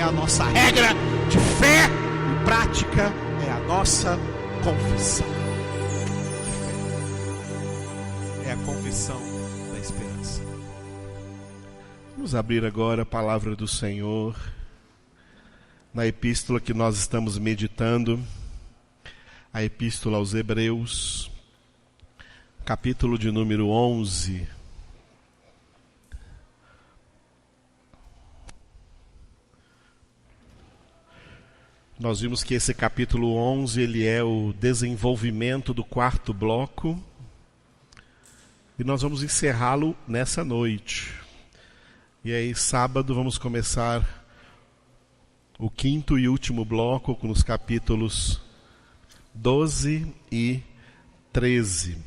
a nossa regra de fé e prática, é a nossa confissão de fé. É a confissão da esperança. Vamos abrir agora a palavra do Senhor na epístola que nós estamos meditando, a epístola aos Hebreus, capítulo de número 11. Nós vimos que esse capítulo 11 ele é o desenvolvimento do quarto bloco e nós vamos encerrá-lo nessa noite. E aí sábado vamos começar o quinto e último bloco com os capítulos 12 e 13.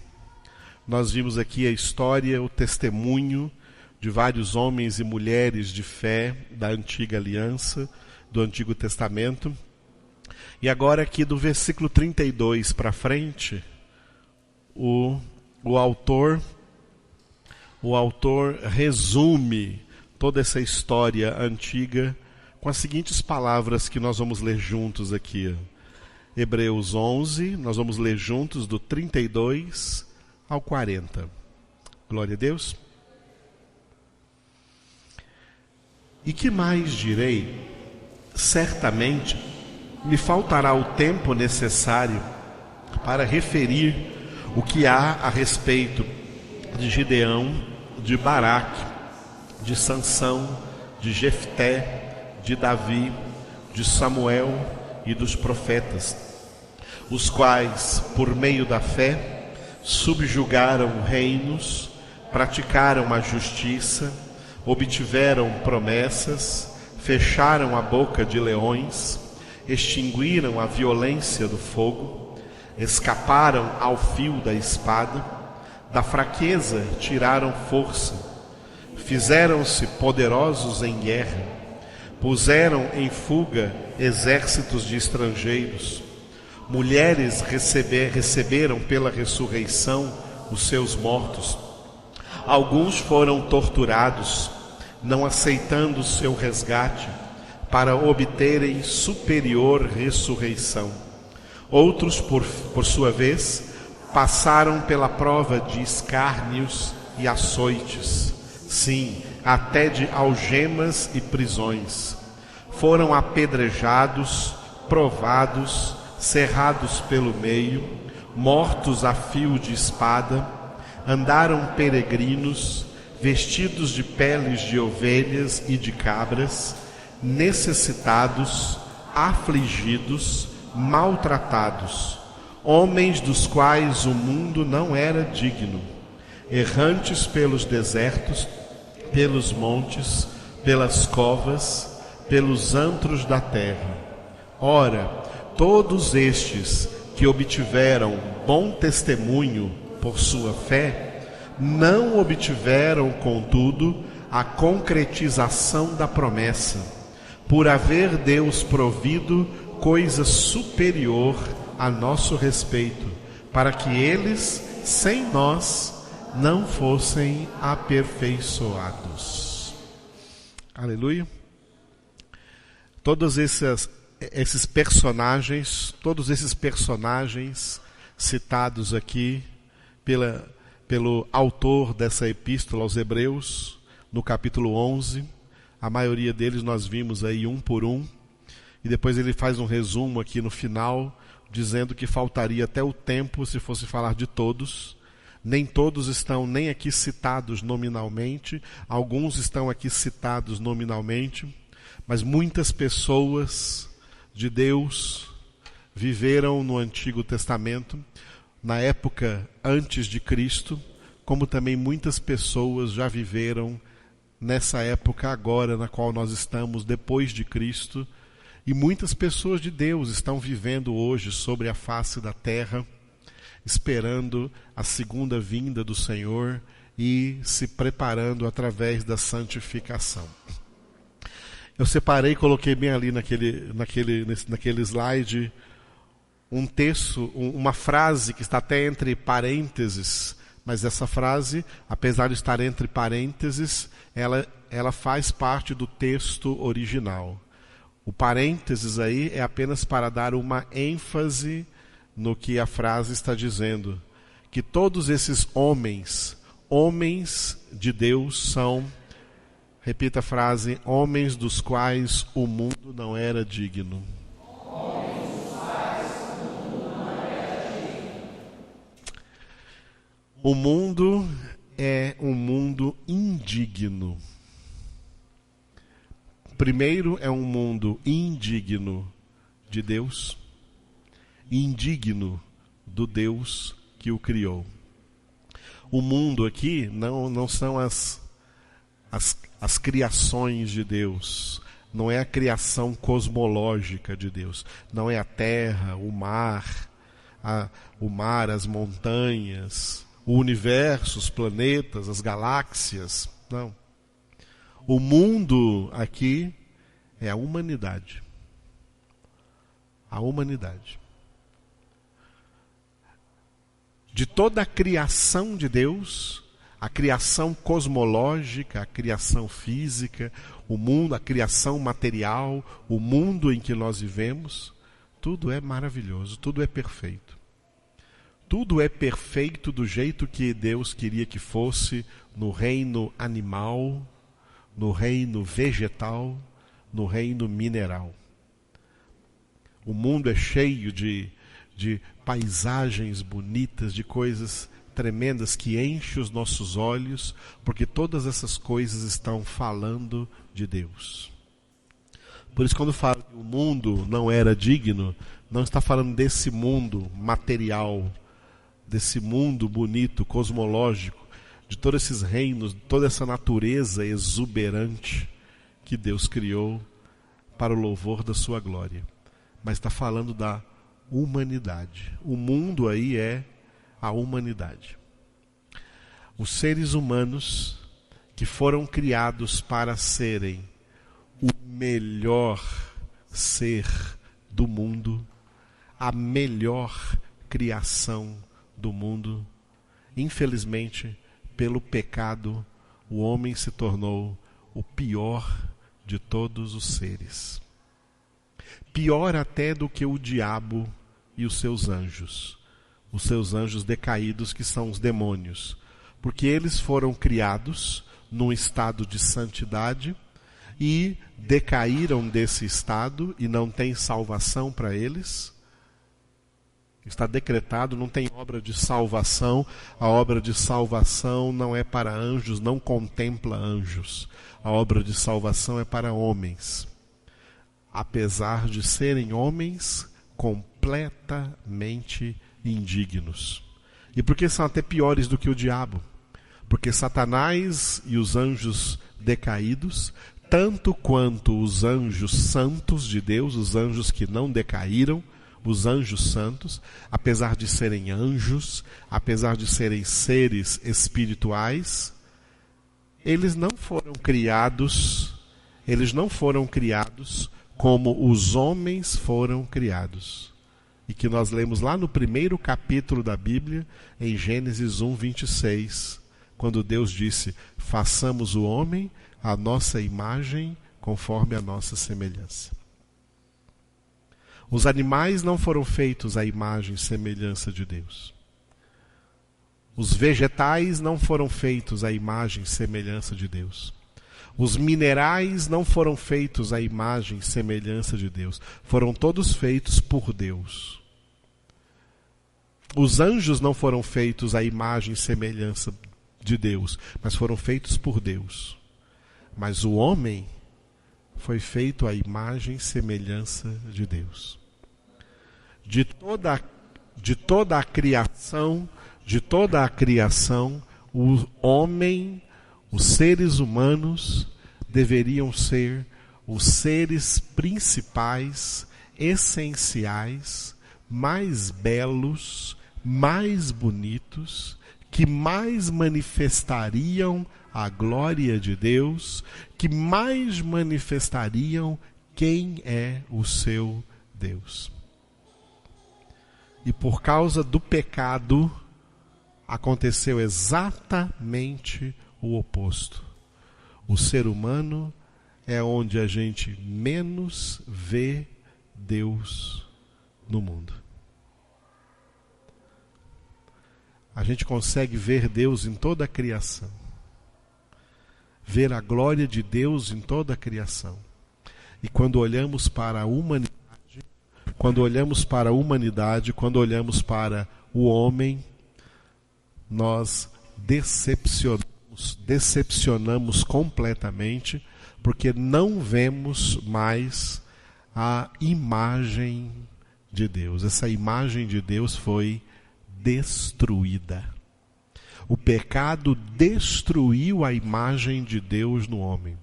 Nós vimos aqui a história, o testemunho de vários homens e mulheres de fé da antiga aliança, do Antigo Testamento. E agora aqui do versículo 32 para frente, o autor resume toda essa história antiga com as seguintes palavras que nós vamos ler juntos aqui. Hebreus 11, nós vamos ler juntos do 32 ao 40. Glória a Deus. E que mais direi? Certamente me faltará o tempo necessário para referir o que há a respeito de Gideão, de Baraque, de Sansão, de Jefté, de Davi, de Samuel e dos profetas, os quais, por meio da fé, subjugaram reinos, praticaram a justiça, obtiveram promessas, fecharam a boca de leões, extinguiram a violência do fogo, escaparam ao fio da espada, da fraqueza tiraram força, fizeram-se poderosos em guerra, puseram em fuga exércitos de estrangeiros, mulheres receberam pela ressurreição os seus mortos, alguns foram torturados, não aceitando o seu resgate, para obterem superior ressurreição. Outros, por sua vez, passaram pela prova de escárnios e açoites, sim, até de algemas e prisões. Foram apedrejados, provados, cerrados pelo meio, mortos a fio de espada, andaram peregrinos, vestidos de peles de ovelhas e de cabras, necessitados, afligidos, maltratados, homens dos quais o mundo não era digno, errantes pelos desertos, pelos montes, pelas covas, pelos antros da terra. Ora, todos estes que obtiveram bom testemunho por sua fé, não obtiveram, contudo, a concretização da promessa, por haver Deus provido coisa superior a nosso respeito, para que eles, sem nós, não fossem aperfeiçoados. Aleluia. Todos esses personagens citados aqui pelo autor dessa epístola aos Hebreus, no capítulo 11, a maioria deles nós vimos aí um por um, e depois ele faz um resumo aqui no final, dizendo que faltaria até o tempo se fosse falar de todos. Nem todos estão nem aqui citados nominalmente, alguns estão aqui citados nominalmente, mas muitas pessoas de Deus viveram no Antigo Testamento, na época antes de Cristo, como também muitas pessoas já viveram nessa época agora na qual nós estamos, depois de Cristo, e muitas pessoas de Deus estão vivendo hoje sobre a face da terra, esperando a segunda vinda do Senhor e se preparando através da santificação. Eu separei e coloquei bem ali naquele slide um texto, uma frase que está até entre parênteses, mas essa frase, apesar de estar entre parênteses, ela faz parte do texto original. O parênteses aí é apenas para dar uma ênfase no que a frase está dizendo. Que todos esses homens de Deus são, repita a frase, homens dos quais o mundo não era digno. O mundo é um mundo indigno. Primeiro, é um mundo indigno de Deus, indigno do Deus que o criou. O mundo aqui não são as criações de Deus, não é a criação cosmológica de Deus, não é a terra, o mar, as montanhas, o universo, os planetas, as galáxias, não. O mundo aqui é a humanidade. A humanidade. De toda a criação de Deus, a criação cosmológica, a criação física, o mundo, a criação material, o mundo em que nós vivemos, tudo é maravilhoso, tudo é perfeito. Tudo é perfeito do jeito que Deus queria que fosse no reino animal, no reino vegetal, no reino mineral. O mundo é cheio de paisagens bonitas, de coisas tremendas que enchem os nossos olhos, porque todas essas coisas estão falando de Deus. Por isso, quando fala que o mundo não era digno, não está falando desse mundo material, desse mundo bonito, cosmológico, de todos esses reinos, toda essa natureza exuberante que Deus criou para o louvor da sua glória. Mas está falando da humanidade. O mundo aí é a humanidade. Os seres humanos que foram criados para serem o melhor ser do mundo, a melhor criação do mundo, infelizmente, pelo pecado, o homem se tornou o pior de todos os seres. Pior até do que o diabo e os seus anjos decaídos, que são os demônios, porque eles foram criados num estado de santidade e decaíram desse estado e não tem salvação para eles. Está decretado, não tem obra de salvação. A obra de salvação não é para anjos, não contempla anjos. A obra de salvação é para homens. Apesar de serem homens completamente indignos. E por que são até piores do que o diabo? Porque Satanás e os anjos decaídos, tanto quanto os anjos santos de Deus, os anjos que não decaíram, os anjos santos, apesar de serem anjos, apesar de serem seres espirituais, eles não foram criados como os homens foram criados. E que nós lemos lá no primeiro capítulo da Bíblia, em Gênesis 1:26, quando Deus disse: façamos o homem à nossa imagem, conforme a nossa semelhança. Os animais não foram feitos à imagem e semelhança de Deus. Os vegetais não foram feitos à imagem e semelhança de Deus. Os minerais não foram feitos à imagem e semelhança de Deus. Foram todos feitos por Deus. Os anjos não foram feitos à imagem e semelhança de Deus, mas foram feitos por Deus. Mas o homem foi feito à imagem e semelhança de Deus. De toda a criação, o homem, os seres humanos deveriam ser os seres principais, essenciais, mais belos, mais bonitos, que mais manifestariam a glória de Deus, que mais manifestariam quem é o seu Deus. E por causa do pecado, aconteceu exatamente o oposto. O ser humano é onde a gente menos vê Deus no mundo. A gente consegue ver Deus em toda a criação. Ver a glória de Deus em toda a criação. E quando olhamos para a humanidade, quando olhamos para o homem, nós decepcionamos completamente, porque não vemos mais a imagem de Deus. Essa imagem de Deus foi destruída. O pecado destruiu a imagem de Deus no homem.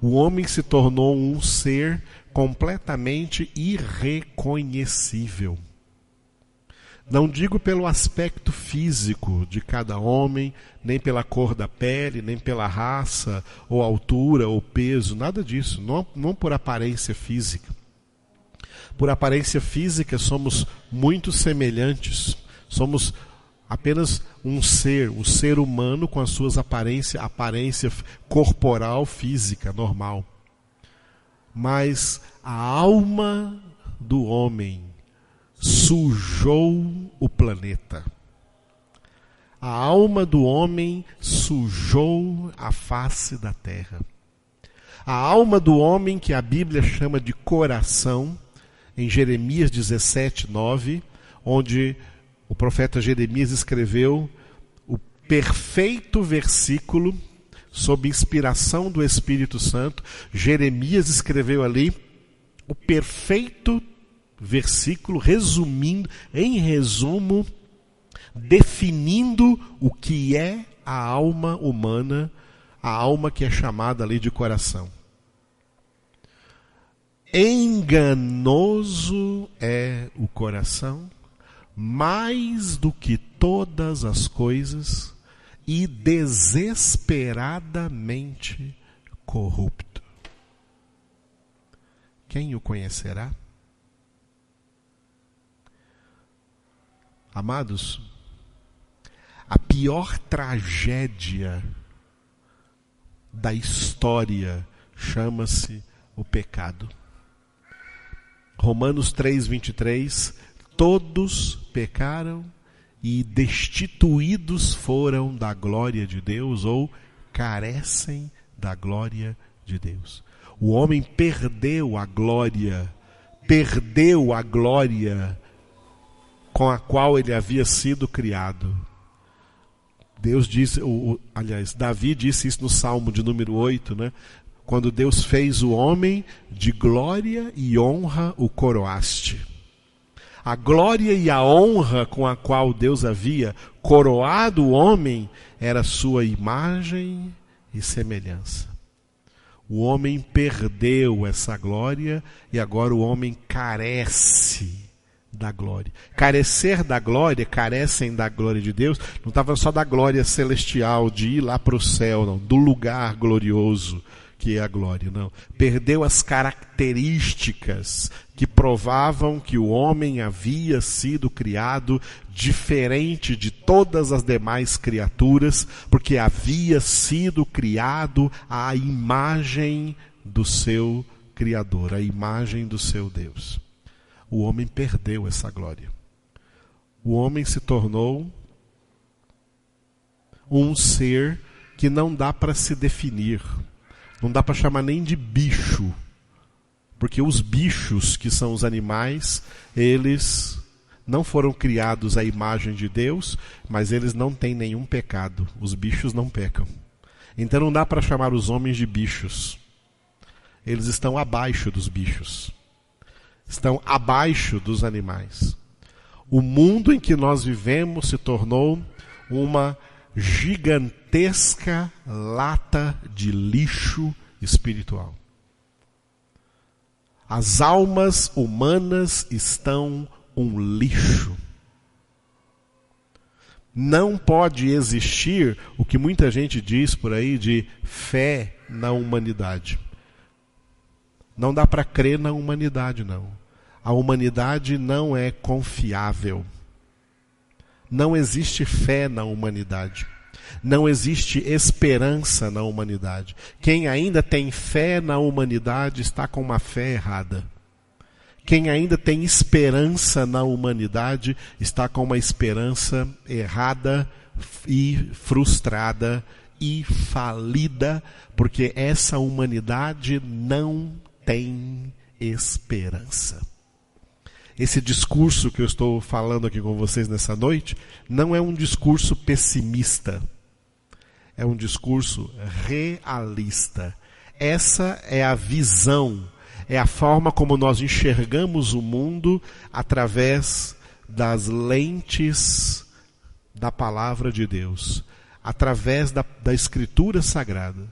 O homem se tornou um ser completamente irreconhecível. Não digo pelo aspecto físico de cada homem, nem pela cor da pele, nem pela raça, ou altura, ou peso, nada disso. Não por aparência física. Por aparência física somos muito semelhantes. Somos apenas um ser, o ser humano com as suas aparência corporal, física, normal. Mas a alma do homem sujou o planeta. A alma do homem sujou a face da terra. A alma do homem, que a Bíblia chama de coração, em Jeremias 17:9, onde o profeta Jeremias escreveu o perfeito versículo, sob inspiração do Espírito Santo. Jeremias escreveu ali o perfeito versículo, em resumo, definindo o que é a alma humana, a alma que é chamada ali de coração. Enganoso é o coração, mais do que todas as coisas, e desesperadamente corrupto. Quem o conhecerá? Amados, a pior tragédia da história chama-se o pecado. Romanos 3:23, todos pecaram e destituídos foram da glória de Deus, ou carecem da glória de Deus. O homem perdeu a glória com a qual ele havia sido criado. Deus disse, Davi disse isso no Salmo de número 8, né? Quando Deus fez o homem, de glória e honra o coroaste. A glória e a honra com a qual Deus havia coroado o homem era sua imagem e semelhança. O homem perdeu essa glória e agora o homem carece da glória. Carecer da glória, carecem da glória de Deus, não estava só da glória celestial, de ir lá para o céu, não, do lugar glorioso que é a glória, não. Perdeu as características que provavam que o homem havia sido criado diferente de todas as demais criaturas, porque havia sido criado à imagem do seu Criador, à imagem do seu Deus. O homem perdeu essa glória. O homem se tornou um ser que não dá para se definir. Não dá para chamar nem de bicho. Porque os bichos, que são os animais, eles não foram criados à imagem de Deus, mas eles não têm nenhum pecado. Os bichos não pecam. Então não dá para chamar os homens de bichos. Eles estão abaixo dos bichos. Estão abaixo dos animais. O mundo em que nós vivemos se tornou uma gigantesca lata de lixo espiritual. As almas humanas estão um lixo. Não pode existir o que muita gente diz por aí de fé na humanidade. Não dá para crer na humanidade, não. A humanidade não é confiável. Não existe fé na humanidade. Não existe esperança na humanidade. Quem ainda tem fé na humanidade está com uma fé errada. Quem ainda tem esperança na humanidade está com uma esperança errada e frustrada e falida, porque essa humanidade não tem esperança. Esse discurso que eu estou falando aqui com vocês nessa noite não é um discurso pessimista. É um discurso realista. Essa é a visão, é a forma como nós enxergamos o mundo através das lentes da palavra de Deus, através da Escritura Sagrada.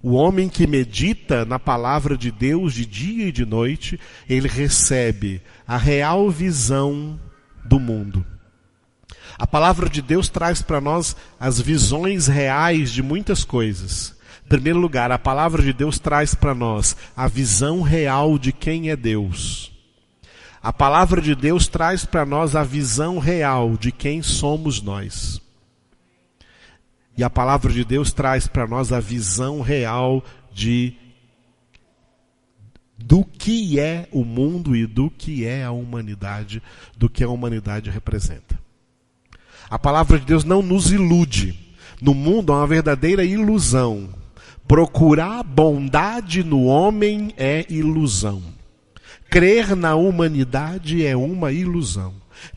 O homem que medita na palavra de Deus de dia e de noite, ele recebe a real visão do mundo. A palavra de Deus traz para nós as visões reais de muitas coisas. Em primeiro lugar, a palavra de Deus traz para nós a visão real de quem é Deus. A palavra de Deus traz para nós a visão real de quem somos nós. E a palavra de Deus traz para nós a visão real do que é o mundo e do que é a humanidade, do que a humanidade representa. A palavra de Deus não nos ilude. No mundo há uma verdadeira ilusão. Procurar bondade no homem é ilusão. Crer na humanidade é uma ilusão.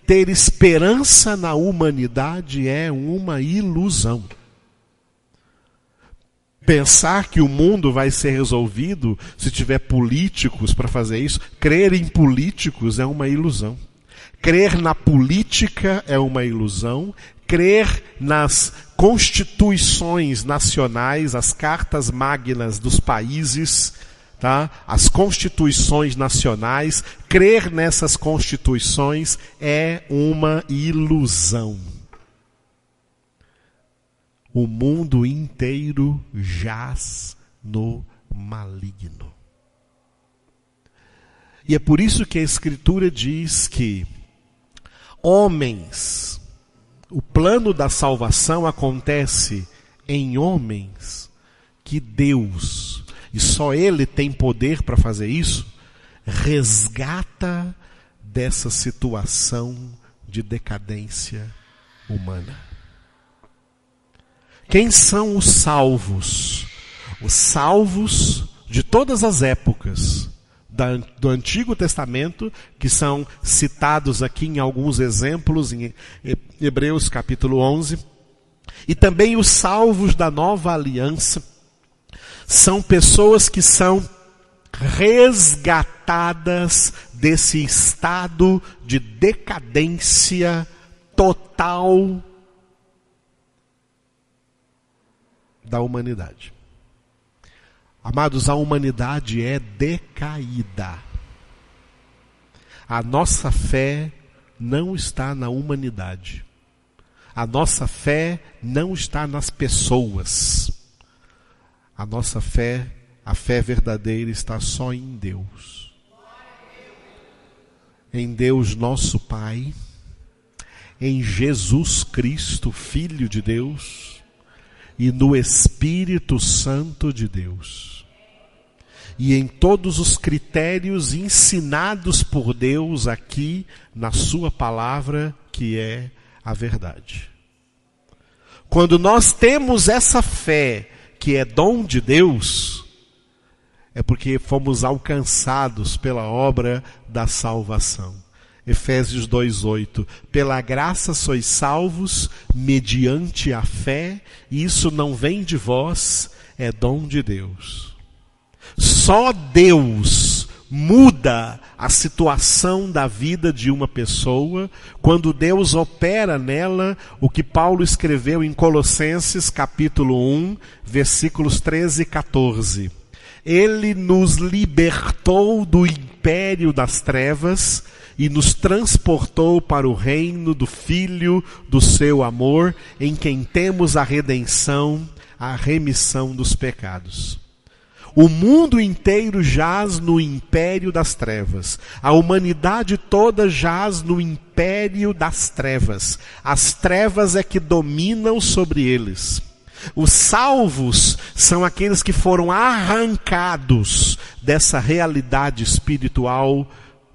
Ter esperança na humanidade é uma ilusão. Pensar que o mundo vai ser resolvido se tiver políticos para fazer isso, crer em políticos é uma ilusão. Crer na política é uma ilusão. Crer nas constituições nacionais, as cartas magnas dos países, tá? As constituições nacionais, crer nessas constituições é uma ilusão. O mundo inteiro jaz no maligno. E é por isso que a Escritura diz que homens, o plano da salvação acontece em homens que Deus, e só Ele tem poder para fazer isso, resgata dessa situação de decadência humana. Quem são os salvos? Os salvos de todas as épocas do Antigo Testamento, que são citados aqui em alguns exemplos, em Hebreus capítulo 11, e também os salvos da Nova Aliança, são pessoas que são resgatadas desse estado de decadência total da humanidade. Amados, a humanidade é decaída. A nossa fé não está na humanidade. A nossa fé não está nas pessoas. A nossa fé, a fé verdadeira, está só em Deus. Em Deus nosso Pai, em Jesus Cristo, Filho de Deus, e no Espírito Santo de Deus. E em todos os critérios ensinados por Deus aqui na sua palavra, que é a verdade. Quando nós temos essa fé, que é dom de Deus, é porque fomos alcançados pela obra da salvação. Efésios 2:8, pela graça sois salvos, mediante a fé, e isso não vem de vós, é dom de Deus. Só Deus muda a situação da vida de uma pessoa quando Deus opera nela o que Paulo escreveu em Colossenses capítulo 1, versículos 13 e 14. Ele nos libertou do império das trevas e nos transportou para o reino do Filho do seu amor, em quem temos a redenção, a remissão dos pecados. O mundo inteiro jaz no império das trevas. A humanidade toda jaz no império das trevas. As trevas é que dominam sobre eles. Os salvos são aqueles que foram arrancados dessa realidade espiritual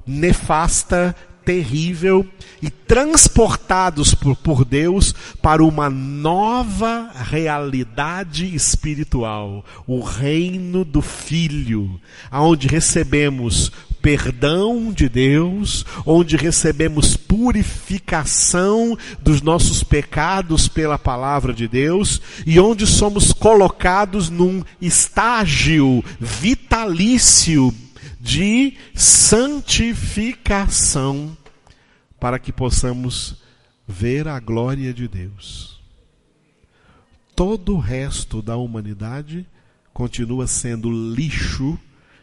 nefasta, terrível, e transportados por Deus para uma nova realidade espiritual, o reino do Filho, onde recebemos perdão de Deus, onde recebemos purificação dos nossos pecados pela palavra de Deus, e onde somos colocados num estágio vitalício de santificação, para que possamos ver a glória de Deus. Todo o resto da humanidade continua sendo lixo.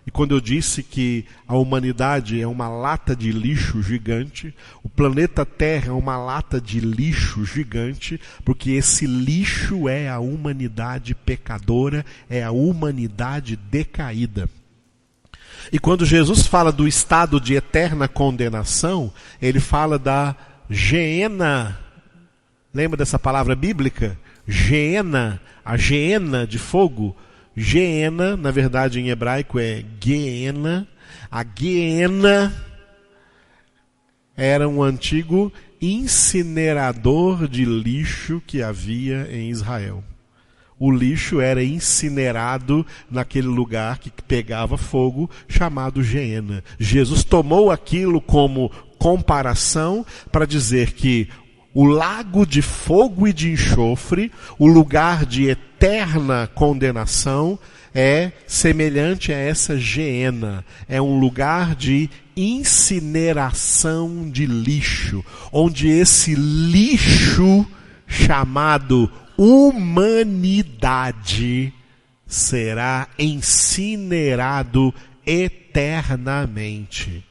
E quando eu disse que a humanidade é uma lata de lixo gigante, o planeta Terra é uma lata de lixo gigante, porque esse lixo é a humanidade pecadora, é a humanidade decaída. E quando Jesus fala do estado de eterna condenação, ele fala da Geena. Lembra dessa palavra bíblica? Geena, a Geena de fogo. Geena, na verdade em hebraico é Geena. A Geena era um antigo incinerador de lixo que havia em Israel. O lixo era incinerado naquele lugar que pegava fogo, chamado Geena. Jesus tomou aquilo como comparação para dizer que o lago de fogo e de enxofre, o lugar de eterna condenação, é semelhante a essa Geena. É um lugar de incineração de lixo, onde esse lixo chamado humanidade será incinerado eternamente.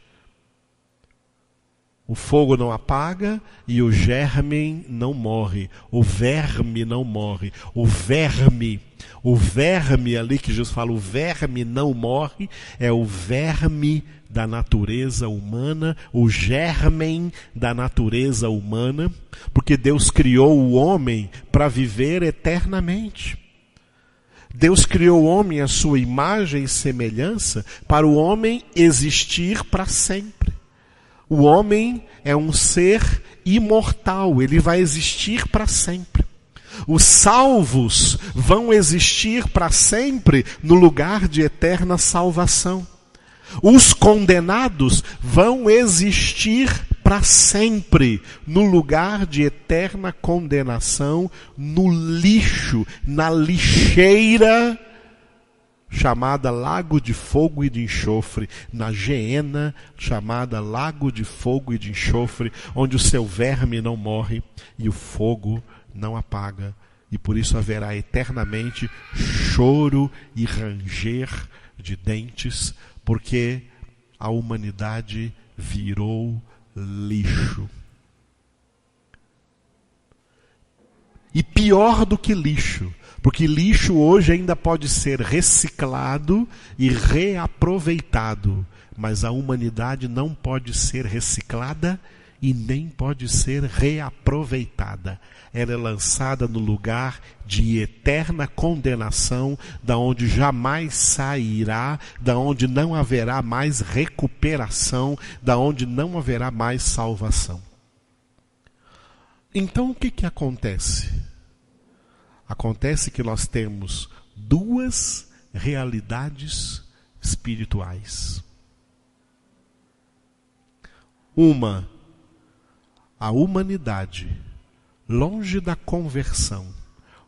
O fogo não apaga e o germe não morre. O verme não morre. O verme ali que Jesus fala, o verme não morre, é o verme da natureza humana, o germen da natureza humana, porque Deus criou o homem para viver eternamente. Deus criou o homem à sua imagem e semelhança para o homem existir para sempre. O homem é um ser imortal, ele vai existir para sempre. Os salvos vão existir para sempre no lugar de eterna salvação. Os condenados vão existir para sempre no lugar de eterna condenação, no lixo, na lixeira chamada Lago de Fogo e de Enxofre, na Geena chamada Lago de Fogo e de Enxofre, onde o seu verme não morre e o fogo não apaga, e por isso haverá eternamente choro e ranger de dentes, porque a humanidade virou lixo. E pior do que lixo, porque lixo hoje ainda pode ser reciclado e reaproveitado, mas a humanidade não pode ser reciclada e nem pode ser reaproveitada. Ela é lançada no lugar de eterna condenação, da onde jamais sairá, da onde não haverá mais recuperação, da onde não haverá mais salvação. Então o que acontece? Acontece que nós temos duas realidades espirituais. Uma, a humanidade, longe da conversão,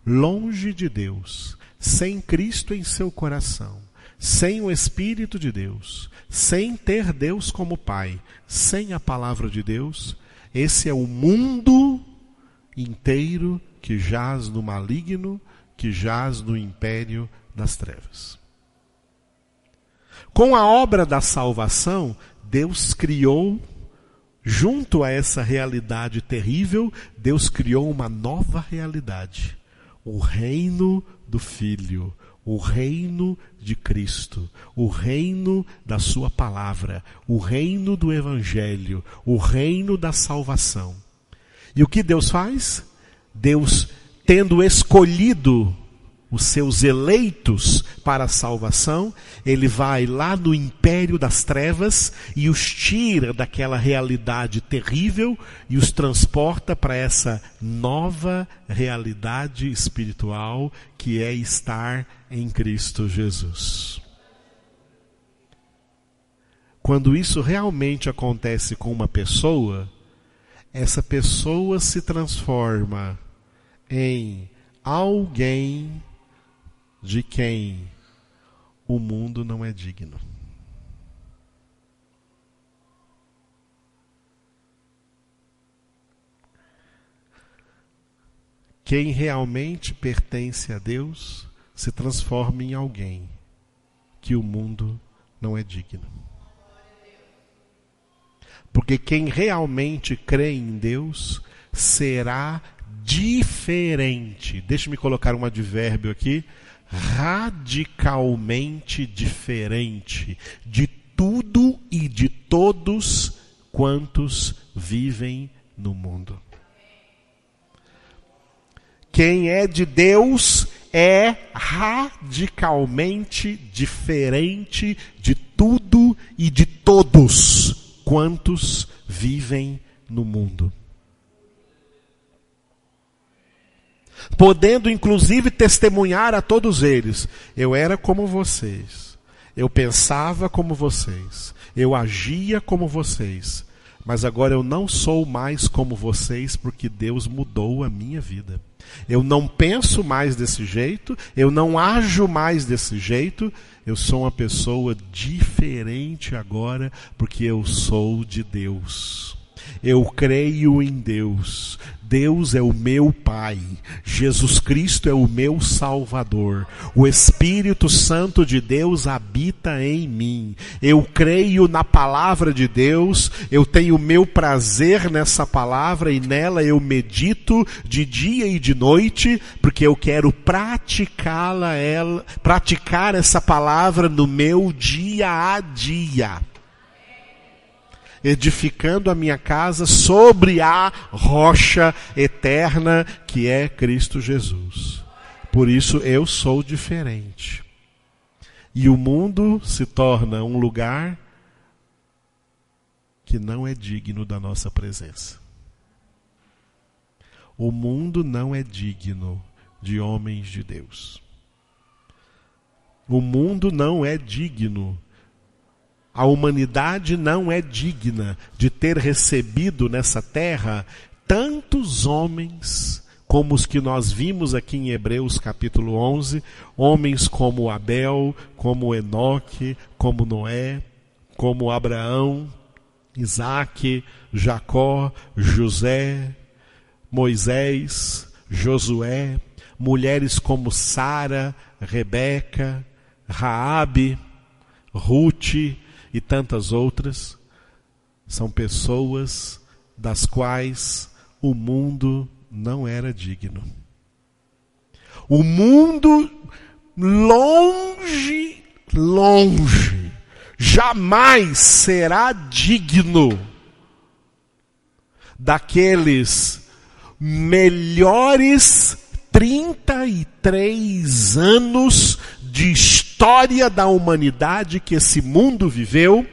longe de Deus, sem Cristo em seu coração, sem o Espírito de Deus, sem ter Deus como Pai, sem a palavra de Deus. Esse é o mundo inteiro que jaz no maligno, que jaz no império das trevas. Com a obra da salvação, Deus criou, junto a essa realidade terrível, Deus criou uma nova realidade. O reino do Filho, o reino de Cristo, o reino da sua palavra, o reino do evangelho, o reino da salvação. E o que Deus faz? Deus, tendo escolhido os seus eleitos para a salvação, ele vai lá no império das trevas e os tira daquela realidade terrível e os transporta para essa nova realidade espiritual que é estar em Cristo Jesus. Quando isso realmente acontece com uma pessoa, essa pessoa se transforma em alguém de quem o mundo não é digno. Quem realmente pertence a Deus se transforma em alguém que o mundo não é digno. Porque quem realmente crê em Deus será diferente. Deixa-me colocar um advérbio aqui. Radicalmente diferente de tudo e de todos quantos vivem no mundo. Quem é de Deus é radicalmente diferente de tudo e de todos quantos vivem no mundo. Podendo inclusive testemunhar a todos eles: eu era como vocês, eu pensava como vocês, eu agia como vocês, mas agora eu não sou mais como vocês porque Deus mudou a minha vida. Eu não penso mais desse jeito, eu não ajo mais desse jeito, eu sou uma pessoa diferente agora porque eu sou de Deus. Eu creio em Deus. Deus é o meu Pai. Jesus Cristo é o meu Salvador. O Espírito Santo de Deus habita em mim. Eu creio na palavra de Deus. Eu tenho meu prazer nessa palavra e nela eu medito de dia e de noite, porque eu quero praticar essa palavra no meu dia a dia. Edificando a minha casa sobre a rocha eterna que é Cristo Jesus. Por isso eu sou diferente. E o mundo se torna um lugar que não é digno da nossa presença. O mundo não é digno de homens de Deus. O mundo não é digno. A humanidade não é digna de ter recebido nessa terra tantos homens como os que nós vimos aqui em Hebreus capítulo 11, homens como Abel, como Enoque, como Noé, como Abraão, Isaque, Jacó, José, Moisés, Josué, mulheres como Sara, Rebeca, Raabe, Rute e tantas outras. São pessoas das quais o mundo não era digno. O mundo longe, jamais será digno daqueles melhores 33 anos de história da humanidade que esse mundo viveu,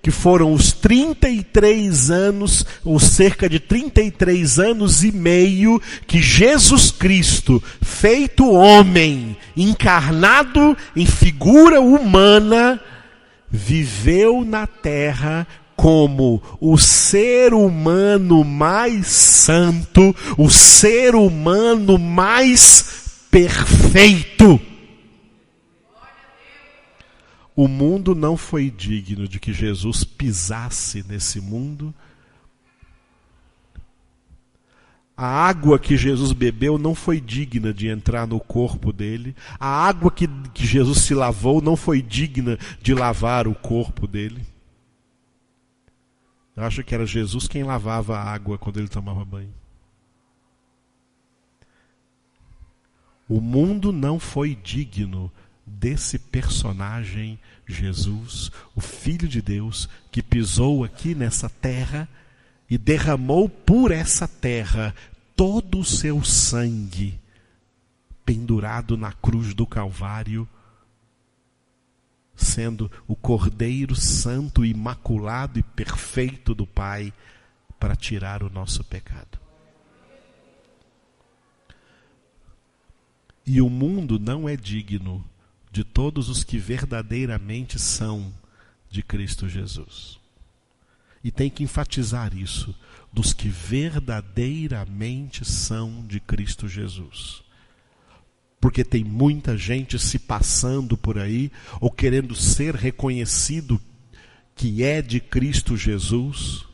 que foram os 33 anos, ou cerca de 33 anos e meio, que Jesus Cristo, feito homem, encarnado em figura humana, viveu na terra como o ser humano mais santo, o ser humano mais perfeito. O mundo não foi digno de que Jesus pisasse nesse mundo. A água que Jesus bebeu não foi digna de entrar no corpo dele. A água que Jesus se lavou não foi digna de lavar o corpo dele. Eu acho que era Jesus quem lavava a água quando ele tomava banho. O mundo não foi digno desse personagem Jesus, o Filho de Deus, que pisou aqui nessa terra e derramou por essa terra todo o seu sangue, pendurado na cruz do Calvário, sendo o Cordeiro Santo, imaculado e perfeito do Pai, para tirar o nosso pecado. E o mundo não é digno de todos os que verdadeiramente são de Cristo Jesus. E tem que enfatizar isso, dos que verdadeiramente são de Cristo Jesus. Porque tem muita gente se passando por aí, ou querendo ser reconhecido que é de Cristo Jesus,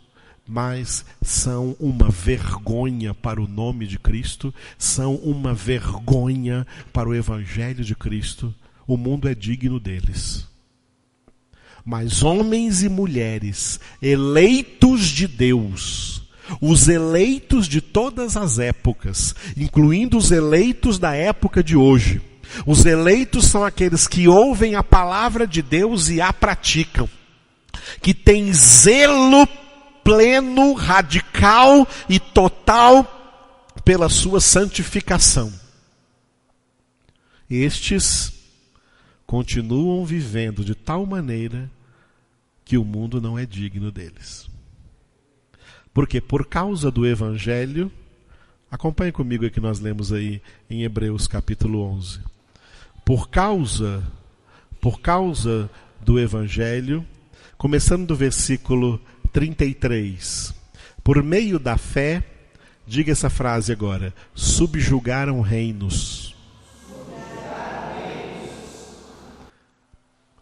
mas são uma vergonha para o nome de Cristo, são uma vergonha para o Evangelho de Cristo. O mundo é digno deles. Mas homens e mulheres eleitos de Deus, os eleitos de todas as épocas, incluindo os eleitos da época de hoje, os eleitos são aqueles que ouvem a palavra de Deus e a praticam, que têm zelo pleno, radical e total pela sua santificação. Estes continuam vivendo de tal maneira que o mundo não é digno deles. Porque por causa do Evangelho, acompanhe comigo o que nós lemos aí em Hebreus capítulo 11. Por causa do Evangelho, começando do versículo 33, por meio da fé, diga essa frase agora, subjugaram reinos.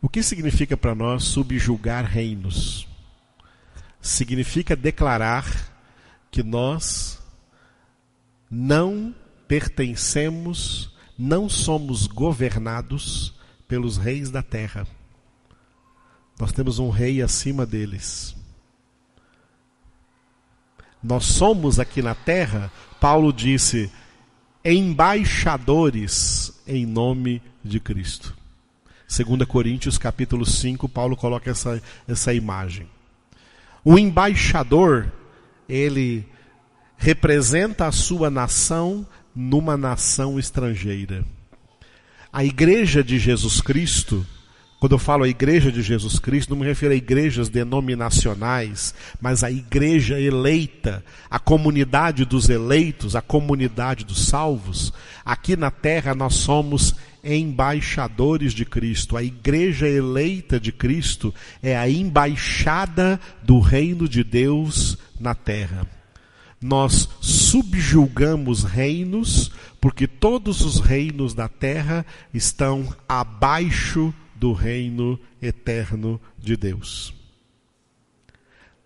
O que significa para nós subjugar reinos? Significa declarar que nós não pertencemos, não somos governados pelos reis da terra. Nós temos um rei acima deles. Nós somos aqui na terra, Paulo disse, embaixadores em nome de Cristo. 2 Coríntios capítulo 5, Paulo coloca essa imagem. O embaixador, ele representa a sua nação numa nação estrangeira. A igreja de Jesus Cristo, quando eu falo a igreja de Jesus Cristo, não me refiro a igrejas denominacionais, mas a igreja eleita, a comunidade dos eleitos, a comunidade dos salvos. Aqui na terra nós somos embaixadores de Cristo. A igreja eleita de Cristo é a embaixada do reino de Deus na terra. Nós subjugamos reinos, porque todos os reinos da terra estão abaixo do reino eterno de Deus.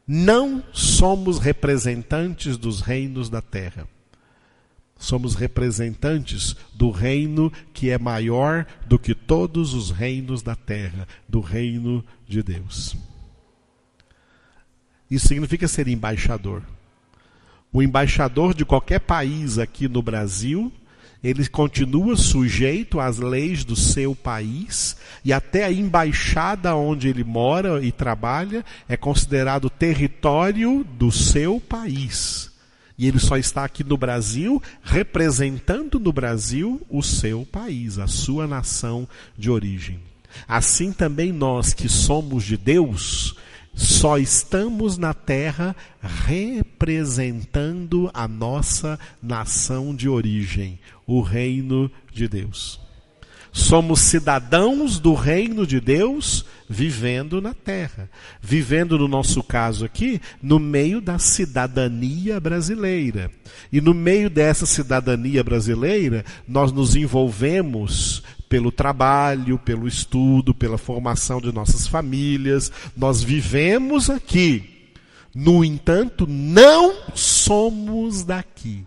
Não somos representantes dos reinos da terra. Somos representantes do reino que é maior do que todos os reinos da terra, do reino de Deus. Isso significa ser embaixador. O embaixador de qualquer país aqui no Brasil, ele continua sujeito às leis do seu país, e até a embaixada onde ele mora e trabalha é considerado território do seu país. E ele só está aqui no Brasil, representando no Brasil o seu país, a sua nação de origem. Assim também nós que somos de Deus, só estamos na terra representando a nossa nação de origem, o reino de Deus. Somos cidadãos do reino de Deus vivendo na terra. Vivendo, no nosso caso aqui, no meio da cidadania brasileira. E no meio dessa cidadania brasileira, nós nos envolvemos pelo trabalho, pelo estudo, pela formação de nossas famílias. Nós vivemos aqui. No entanto, não somos daqui.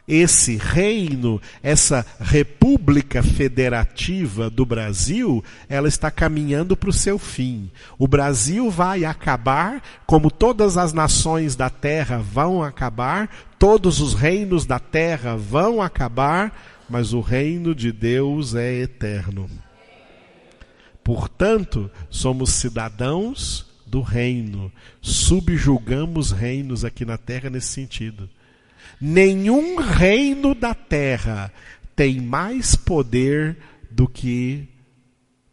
Esse reino, essa república federativa do Brasil, ela está caminhando para o seu fim. O Brasil vai acabar, como todas as nações da terra vão acabar, todos os reinos da terra vão acabar, mas o reino de Deus é eterno. Portanto, somos cidadãos do reino. Subjugamos reinos aqui na terra nesse sentido. Nenhum reino da terra tem mais poder do que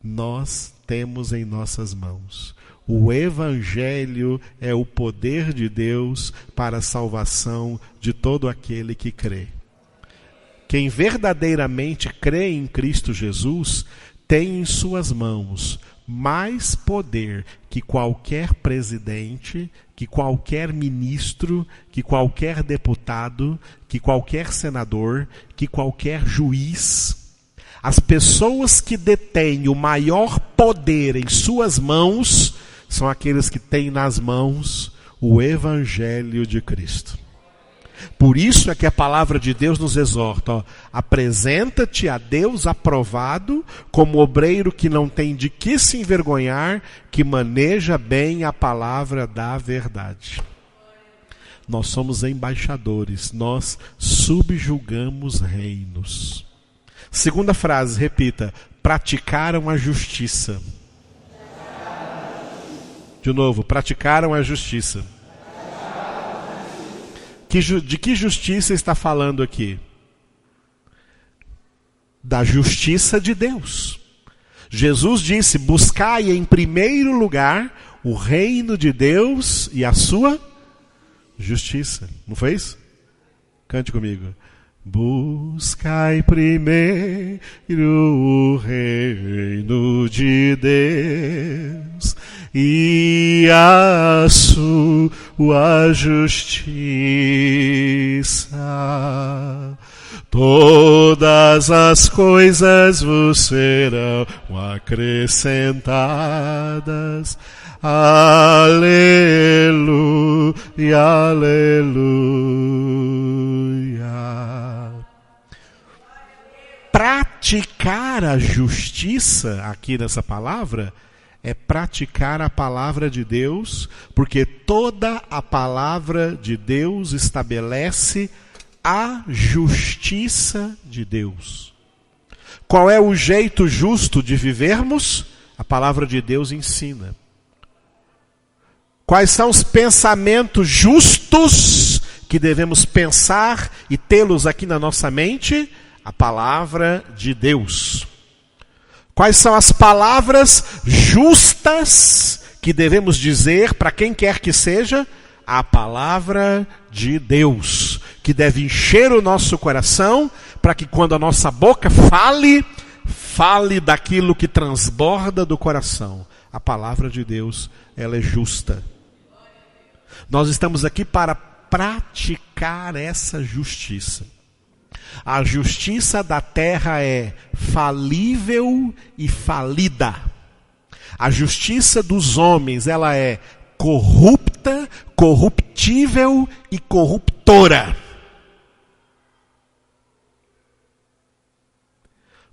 nós temos em nossas mãos. O Evangelho é o poder de Deus para a salvação de todo aquele que crê. Quem verdadeiramente crê em Cristo Jesus tem em suas mãos mais poder que qualquer presidente, que qualquer ministro, que qualquer deputado, que qualquer senador, que qualquer juiz. As pessoas que detêm o maior poder em suas mãos são aqueles que têm nas mãos o Evangelho de Cristo. Por isso é que a palavra de Deus nos exorta, apresenta-te a Deus aprovado, como obreiro que não tem de que se envergonhar, que maneja bem a palavra da verdade. Nós somos embaixadores, nós subjugamos reinos. Segunda frase, repita, praticaram a justiça. De novo, praticaram a justiça. De que justiça está falando aqui? Da justiça de Deus. Jesus disse, buscai em primeiro lugar o reino de Deus e a sua justiça. Não foi isso? Cante comigo. Buscai primeiro o reino de Deus e a sua justiça. Todas as coisas vos serão acrescentadas. Aleluia, aleluia. Praticar a justiça, aqui nessa palavra, é praticar a palavra de Deus, porque toda a palavra de Deus estabelece a justiça de Deus. Qual é o jeito justo de vivermos? A palavra de Deus ensina. Quais são os pensamentos justos que devemos pensar e tê-los aqui na nossa mente? A palavra de Deus. Quais são as palavras justas que devemos dizer para quem quer que seja? A palavra de Deus, que deve encher o nosso coração, para que quando a nossa boca fale daquilo que transborda do coração. A palavra de Deus, ela é justa. Nós estamos aqui para praticar essa justiça. A justiça da terra é falível e falida. A justiça dos homens, ela é corrupta, corruptível e corruptora.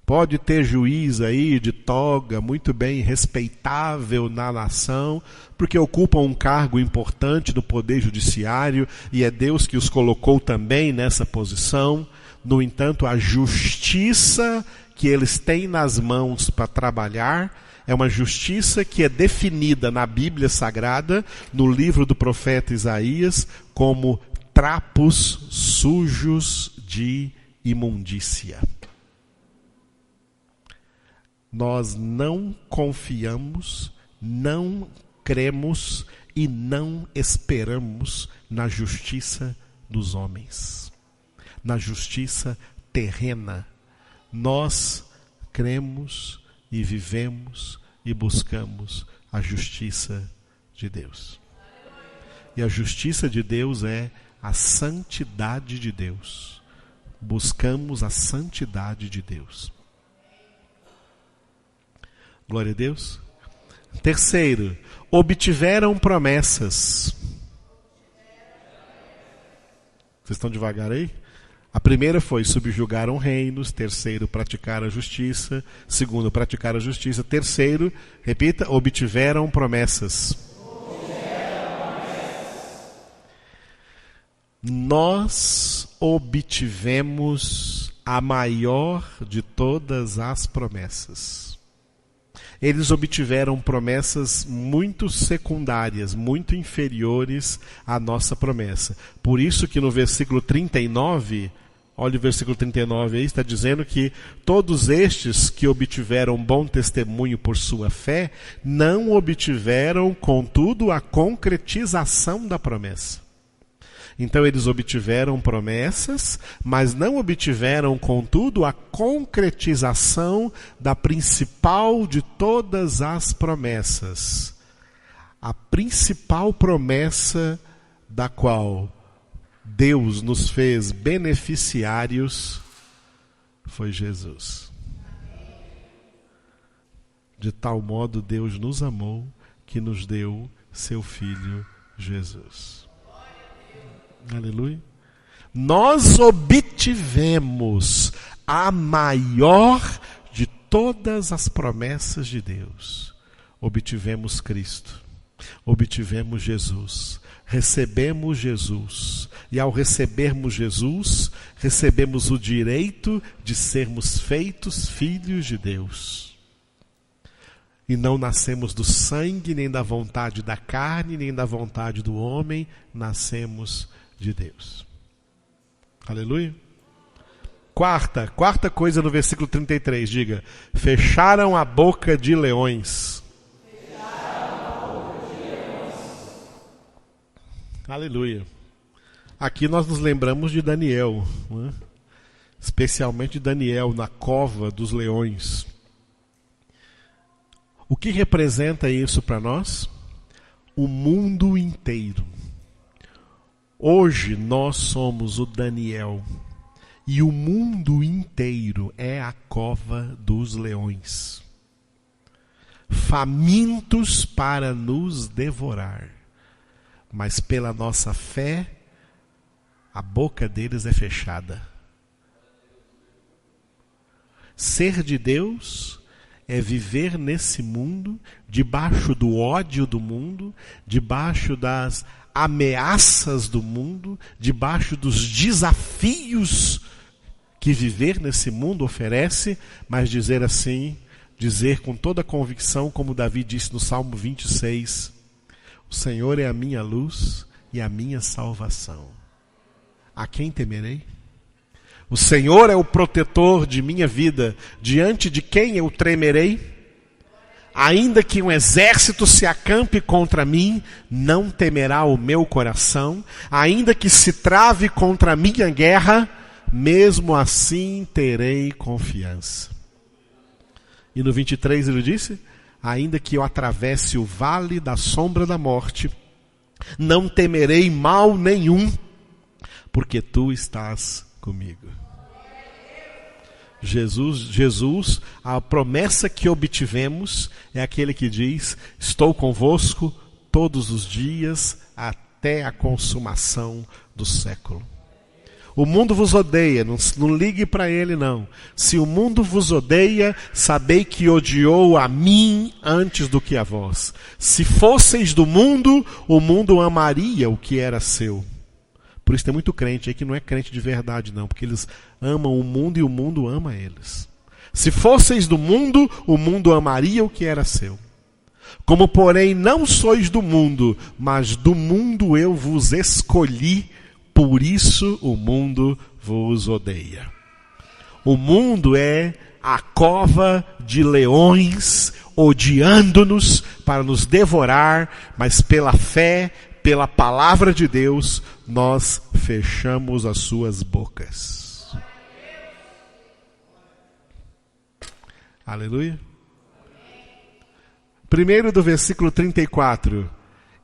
Pode ter juiz aí de toga, muito bem respeitável na nação, porque ocupam um cargo importante no poder judiciário, e é Deus que os colocou também nessa posição. No entanto, a justiça que eles têm nas mãos para trabalhar é uma justiça que é definida na Bíblia Sagrada, no livro do profeta Isaías, como trapos sujos de imundícia. Nós não confiamos, não cremos e não esperamos na justiça dos homens, na justiça terrena. Nós cremos e vivemos e buscamos a justiça de Deus. E a justiça de Deus é a santidade de Deus. Buscamos a santidade de Deus. Glória a Deus. Terceiro, obtiveram promessas. Vocês estão devagar aí? A primeira foi subjugaram reinos. Terceiro, praticar a justiça. Segundo, praticar a justiça. Terceiro, repita, obtiveram promessas. Nós obtivemos a maior de todas as promessas. eles obtiveram promessas muito secundárias, muito inferiores à nossa promessa. Por isso que no versículo 39, olha o versículo 39 aí, está dizendo que todos estes que obtiveram bom testemunho por sua fé, não obtiveram, contudo, a concretização da promessa. Então eles obtiveram promessas, mas não obtiveram, contudo, a concretização da principal de todas as promessas. A principal promessa da qual Deus nos fez beneficiários foi Jesus. De tal modo Deus nos amou que nos deu seu Filho Jesus. Aleluia. Nós obtivemos a maior de todas as promessas de Deus. Obtivemos Cristo. Obtivemos Jesus. Recebemos Jesus. E ao recebermos Jesus, recebemos o direito de sermos feitos filhos de Deus. E não nascemos do sangue, nem da vontade da carne, nem da vontade do homem, nascemos de Deus. Aleluia. Quarta coisa no versículo 33, diga: fecharam a boca de leões. Aleluia. Aqui nós nos lembramos de Daniel, né? Especialmente de Daniel na cova dos leões. O que representa isso para nós? O mundo inteiro. Hoje nós somos o Daniel e o mundo inteiro é a cova dos leões, famintos para nos devorar, mas pela nossa fé a boca deles é fechada. Ser de Deus é viver nesse mundo, debaixo do ódio do mundo, debaixo das ameaças do mundo, debaixo dos desafios que viver nesse mundo oferece, mas dizer assim, dizer com toda a convicção, como Davi disse no Salmo 26, o Senhor é a minha luz e a minha salvação. A quem temerei? O Senhor é o protetor de minha vida, diante de quem eu tremerei? Ainda que um exército se acampe contra mim, não temerá o meu coração. Ainda que se trave contra a minha guerra, mesmo assim terei confiança. E no 23 ele disse: ainda que eu atravesse o vale da sombra da morte, não temerei mal nenhum, porque tu estás comigo. Jesus, a promessa que obtivemos é aquele que diz: estou convosco todos os dias até a consumação do século. O mundo vos odeia, não ligue para ele não. Se o mundo vos odeia, sabei que odiou a mim antes do que a vós. Se fosseis do mundo, o mundo amaria o que era seu. Por isso tem muito crente aí que não é crente de verdade não, porque eles amam o mundo e o mundo ama eles. Se fosseis do mundo, o mundo amaria o que era seu. Como porém não sois do mundo, mas do mundo eu vos escolhi, por isso o mundo vos odeia. O mundo é a cova de leões, odiando-nos para nos devorar, mas pela fé, pela palavra de Deus, nós fechamos as suas bocas. Aleluia. Primeiro do versículo 34.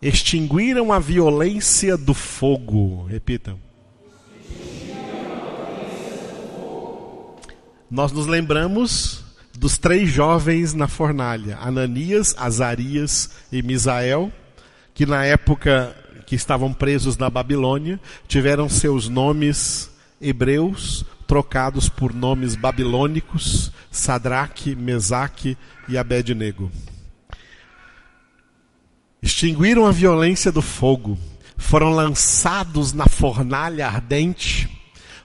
Extinguiram a violência do fogo. Repitam. Nós nos lembramos dos 3 jovens na fornalha: Ananias, Azarias e Misael, que na época que estavam presos na Babilônia, tiveram seus nomes hebreus trocados por nomes babilônicos: Sadraque, Mesaque e Abednego. Extinguiram a violência do fogo, foram lançados na fornalha ardente,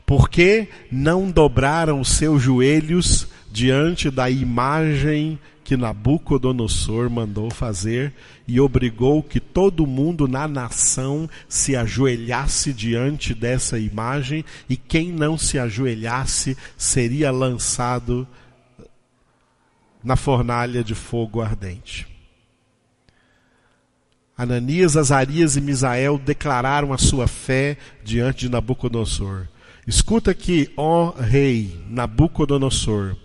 porque não dobraram os seus joelhos diante da imagem que que Nabucodonosor mandou fazer e obrigou que todo mundo na nação se ajoelhasse diante dessa imagem, e quem não se ajoelhasse seria lançado na fornalha de fogo ardente. Ananias, Azarias e Misael declararam a sua fé diante de Nabucodonosor. Escuta aqui, ó rei Nabucodonosor,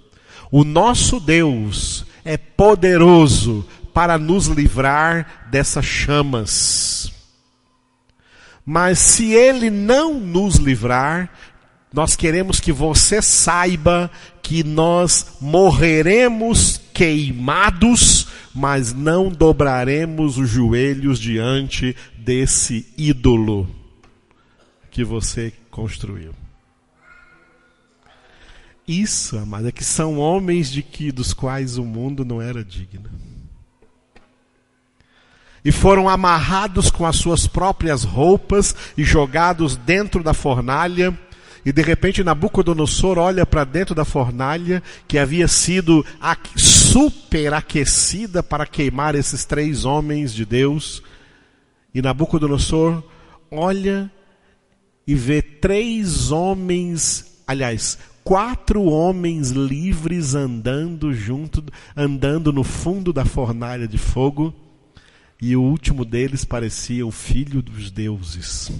o nosso Deus é poderoso para nos livrar dessas chamas. Mas se ele não nos livrar, nós queremos que você saiba que nós morreremos queimados, mas não dobraremos os joelhos diante desse ídolo que você construiu. Isso, amado, é que são homens dos quais o mundo não era digno. E foram amarrados com as suas próprias roupas e jogados dentro da fornalha. E de repente Nabucodonosor olha para dentro da fornalha, que havia sido superaquecida para queimar esses 3 homens de Deus. E Nabucodonosor olha e vê 3 homens, aliás, 4 homens livres andando no fundo da fornalha de fogo. E o último deles parecia o filho dos deuses.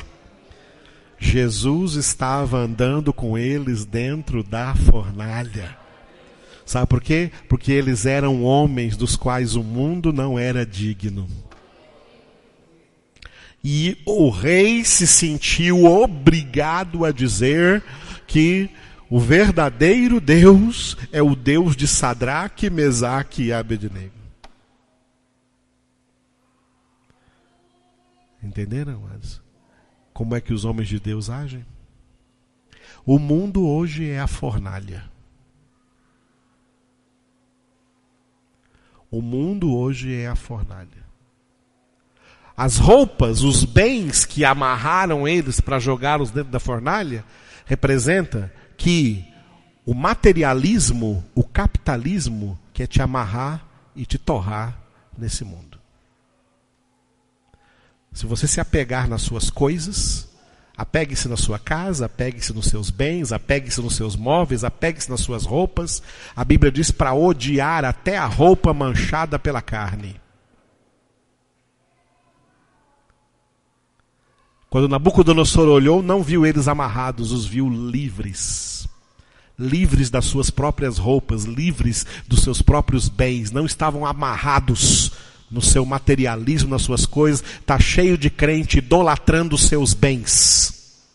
Jesus estava andando com eles dentro da fornalha. Sabe por quê? Porque eles eram homens dos quais o mundo não era digno. E o rei se sentiu obrigado a dizer que o verdadeiro Deus é o Deus de Sadraque, Mesaque e Abednego. Entenderam, amados? Como é que os homens de Deus agem? O mundo hoje é a fornalha. O mundo hoje é a fornalha. As roupas, os bens que amarraram eles para jogá-los dentro da fornalha, representa que o materialismo, o capitalismo, quer te amarrar e te torrar nesse mundo. Se você se apegar nas suas coisas, apegue-se na sua casa, apegue-se nos seus bens, apegue-se nos seus móveis, apegue-se nas suas roupas. A Bíblia diz para odiar até a roupa manchada pela carne. Quando Nabucodonosor olhou, não viu eles amarrados, os viu livres. Livres das suas próprias roupas, livres dos seus próprios bens, não estavam amarrados no seu materialismo, nas suas coisas. Está cheio de crente idolatrando os seus bens,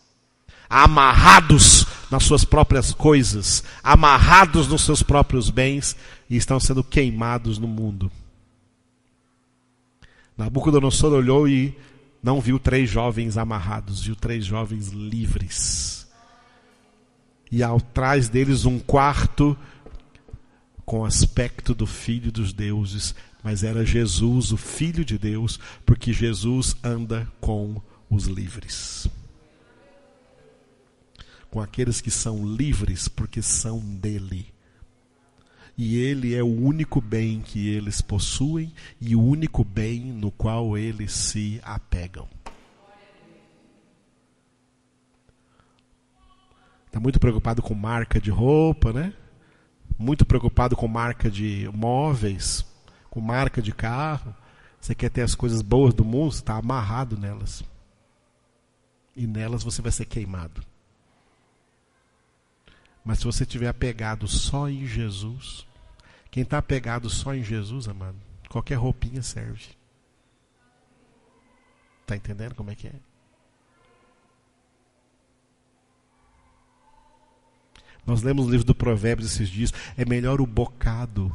amarrados nas suas próprias coisas, amarrados nos seus próprios bens, e estão sendo queimados no mundo. Nabucodonosor olhou e não viu 3 jovens amarrados, viu 3 jovens livres. E atrás deles um quarto com aspecto do Filho dos deuses, mas era Jesus, o Filho de Deus, porque Jesus anda com os livres. Com aqueles que são livres porque são dele. E ele é o único bem que eles possuem e o único bem no qual eles se apegam. Está muito preocupado com marca de roupa, né? Muito preocupado com marca de móveis, com marca de carro. Você quer ter as coisas boas do mundo, você está amarrado nelas. E nelas você vai ser queimado. Mas se você estiver apegado só em Jesus, quem está apegado só em Jesus, amado, qualquer roupinha serve. Está entendendo como é que é? Nós lemos o livro do Provérbios esses dias. É melhor o bocado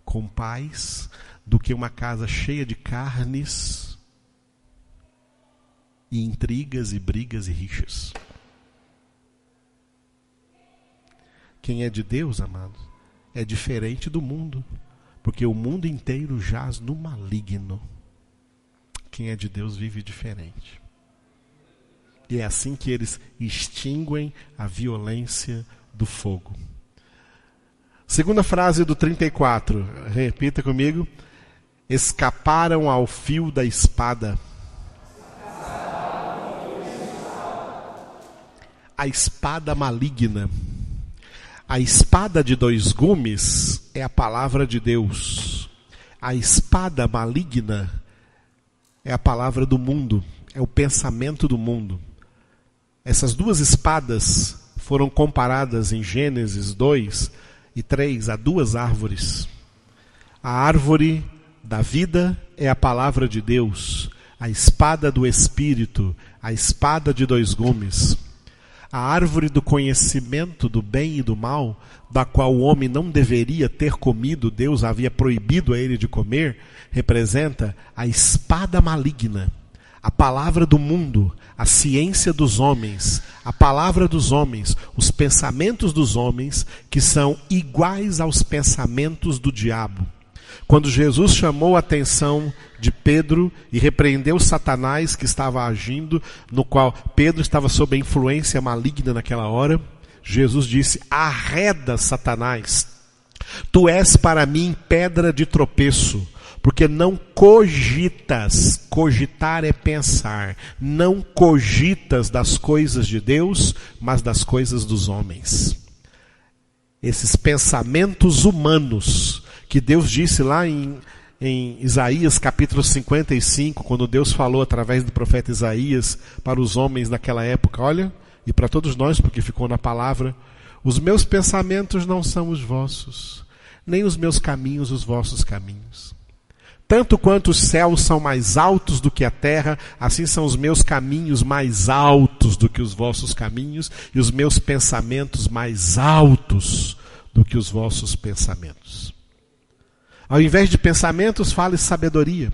com paz do que uma casa cheia de carnes e intrigas e brigas e rixas. Quem é de Deus, amados, é diferente do mundo, porque o mundo inteiro jaz no maligno. Quem é de Deus vive diferente. E é assim que eles extinguem a violência do fogo. Segunda frase do 34. Repita comigo. Escaparam ao fio da espada. A espada maligna. A espada de dois gumes é a palavra de Deus. A espada maligna é a palavra do mundo, é o pensamento do mundo. Essas duas espadas foram comparadas em Gênesis 2 e 3 a duas árvores. A árvore da vida é a palavra de Deus, a espada do Espírito, a espada de dois gumes. A árvore do conhecimento do bem e do mal, da qual o homem não deveria ter comido, Deus havia proibido a ele de comer, representa a espada maligna, a palavra do mundo, a ciência dos homens, a palavra dos homens, os pensamentos dos homens, que são iguais aos pensamentos do diabo. Quando Jesus chamou a atenção de Pedro e repreendeu Satanás que estava agindo, no qual Pedro estava sob a influência maligna naquela hora, Jesus disse: arreda, Satanás, tu és para mim pedra de tropeço, porque não cogitas, cogitar é pensar, não cogitas das coisas de Deus, mas das coisas dos homens. Esses pensamentos humanos, que Deus disse lá em Isaías capítulo 55, quando Deus falou através do profeta Isaías para os homens naquela época, olha, e para todos nós, porque ficou na palavra: os meus pensamentos não são os vossos, nem os meus caminhos os vossos caminhos. Tanto quanto os céus são mais altos do que a terra, assim são os meus caminhos mais altos do que os vossos caminhos, e os meus pensamentos mais altos do que os vossos pensamentos. Ao invés de pensamentos, fale sabedoria.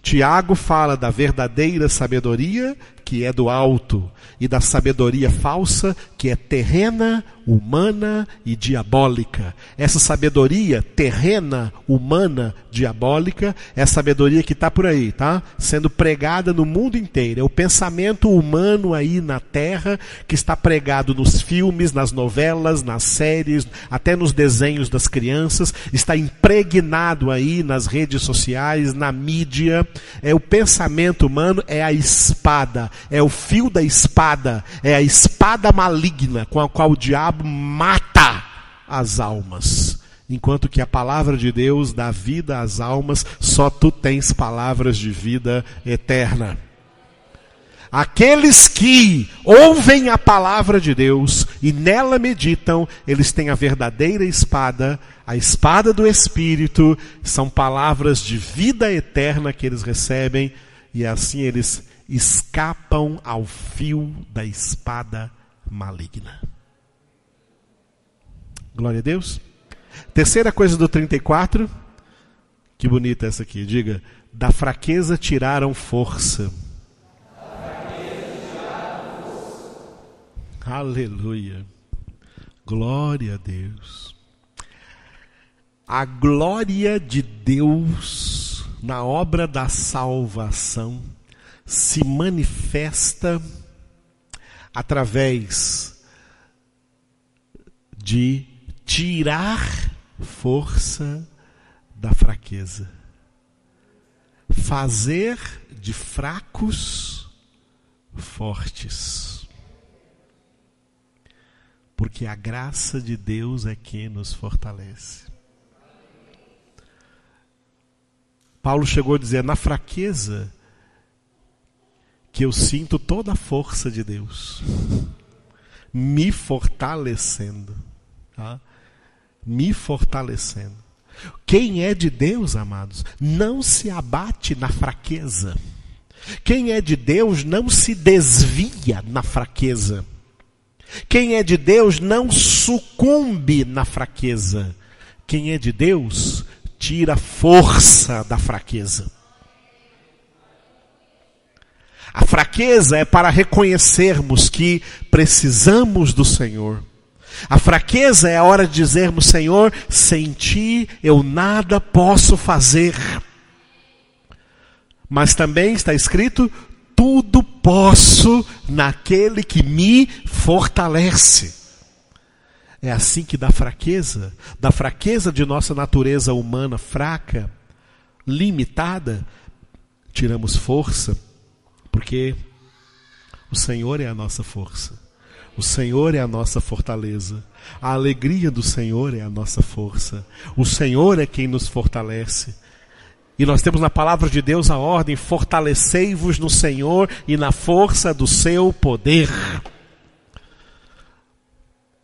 Tiago fala da verdadeira sabedoria, que é do alto, e da sabedoria falsa, que é terrena, humana e diabólica. Essa sabedoria terrena, humana, diabólica, é a sabedoria que está por aí, tá? Sendo pregada no mundo inteiro. É o pensamento humano aí na terra, que está pregado nos filmes, nas novelas, nas séries, até nos desenhos das crianças, está impregnado aí nas redes sociais, na mídia. É o pensamento humano, é a espada, é o fio da espada, é a espada maligna com a qual o diabo mata as almas. Enquanto que a palavra de Deus dá vida às almas, só tu tens palavras de vida eterna. Aqueles que ouvem a palavra de Deus e nela meditam, eles têm a verdadeira espada, a espada do Espírito, são palavras de vida eterna que eles recebem, e assim eles escapam ao fio da espada maligna. Glória a Deus. Terceira coisa do 34, que bonita essa aqui, diga: da fraqueza tiraram força. Aleluia. Glória a Deus. A glória de Deus na obra da salvação se manifesta através de tirar força da fraqueza. Fazer de fracos fortes. Porque a graça de Deus é quem nos fortalece. Paulo chegou a dizer: na fraqueza que eu sinto toda a força de Deus me fortalecendo. Tá? Me fortalecendo. Quem é de Deus, amados, não se abate na fraqueza. Quem é de Deus não se desvia na fraqueza. Quem é de Deus não sucumbe na fraqueza. Quem é de Deus tira força da fraqueza. A fraqueza é para reconhecermos que precisamos do Senhor. A fraqueza é a hora de dizermos: Senhor, sem ti eu nada posso fazer. Mas também está escrito: tudo posso naquele que me fortalece. É assim que da fraqueza de nossa natureza humana fraca, limitada, tiramos força, porque o Senhor é a nossa força. O Senhor é a nossa fortaleza. A alegria do Senhor é a nossa força. O Senhor é quem nos fortalece. E nós temos na palavra de Deus a ordem: fortalecei-vos no Senhor e na força do seu poder.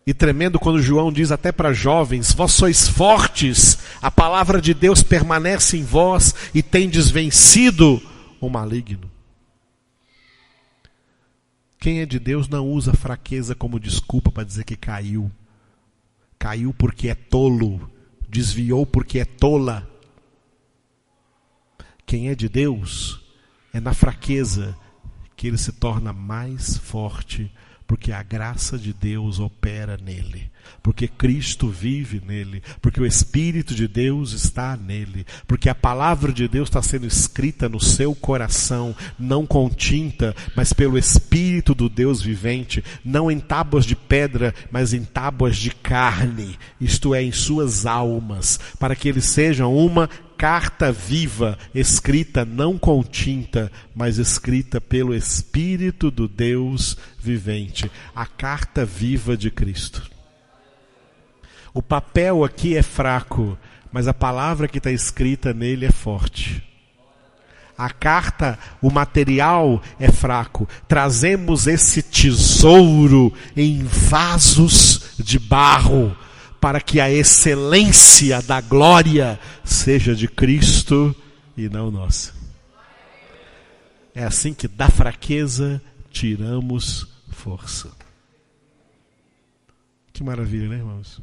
E tremendo quando João diz até para jovens: vós sois fortes, a palavra de Deus permanece em vós e tendes vencido o maligno. Quem é de Deus não usa fraqueza como desculpa para dizer que caiu. Caiu porque é tolo, desviou porque é tola. Quem é de Deus é na fraqueza que ele se torna mais forte, porque a graça de Deus opera nele, porque Cristo vive nele, porque o Espírito de Deus está nele, porque a palavra de Deus está sendo escrita no seu coração, não com tinta, mas pelo Espírito do Deus vivente, não em tábuas de pedra, mas em tábuas de carne, isto é, em suas almas, para que eles sejam uma carta viva, escrita não com tinta, mas escrita pelo Espírito do Deus vivente. A carta viva de Cristo. O papel aqui é fraco, mas a palavra que está escrita nele é forte. A carta, o material é fraco. Trazemos esse tesouro em vasos de barro, para que a excelência da glória seja de Cristo e não nossa. É assim que da fraqueza tiramos força. Que maravilha, né, irmãos?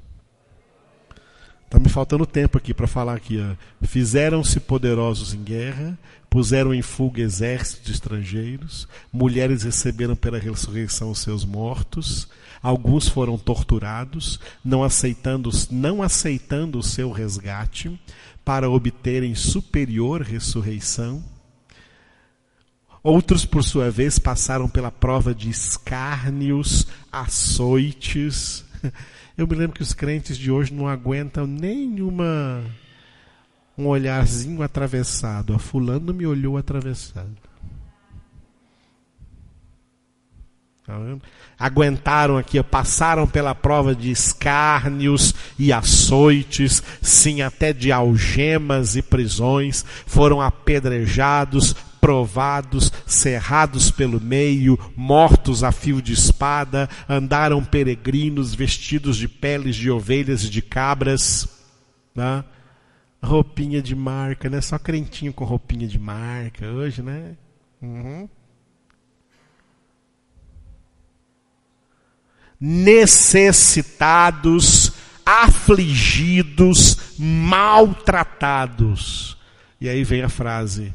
Está me faltando tempo aqui para falar aqui. Fizeram-se poderosos em guerra, puseram em fuga exércitos de estrangeiros, mulheres receberam pela ressurreição os seus mortos, alguns foram torturados, não aceitando o seu resgate, para obterem superior ressurreição. Outros, por sua vez, passaram pela prova de escárnios, açoites. Eu me lembro que os crentes de hoje não aguentam um olharzinho atravessado. A fulano me olhou atravessado. Tá vendo? Aguentaram aqui, passaram pela prova de escárnios e açoites, sim, até de algemas e prisões, foram apedrejados, provados, cerrados pelo meio, mortos a fio de espada, andaram peregrinos vestidos de peles de ovelhas e de cabras, né? Roupinha de marca, né? Só crentinho com roupinha de marca hoje, né? Necessitados, afligidos, maltratados. E aí vem a frase: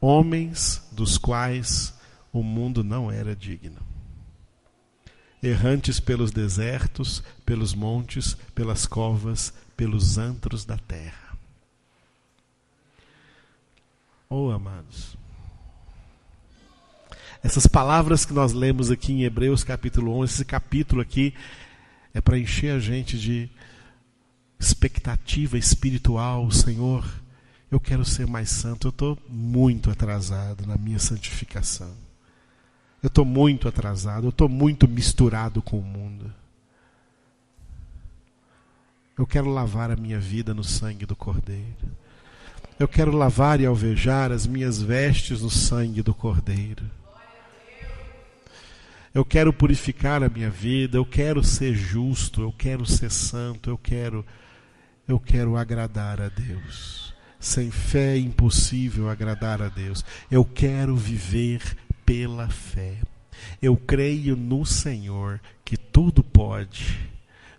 homens dos quais o mundo não era digno. Errantes pelos desertos, pelos montes, pelas covas, pelos antros da terra. Oh, amados, essas palavras que nós lemos aqui em Hebreus capítulo 11, esse capítulo aqui é para encher a gente de expectativa espiritual. Senhor, eu quero ser mais santo. Eu estou muito atrasado na minha santificação. Eu estou muito atrasado. Eu estou muito misturado com o mundo. Eu quero lavar a minha vida no sangue do Cordeiro. Eu quero lavar e alvejar as minhas vestes no sangue do Cordeiro. Eu quero purificar a minha vida. Eu quero ser justo. Eu quero ser santo. Eu quero agradar a Deus. Sem fé é impossível agradar a Deus. Eu quero viver pela fé. Eu creio no Senhor, que tudo pode,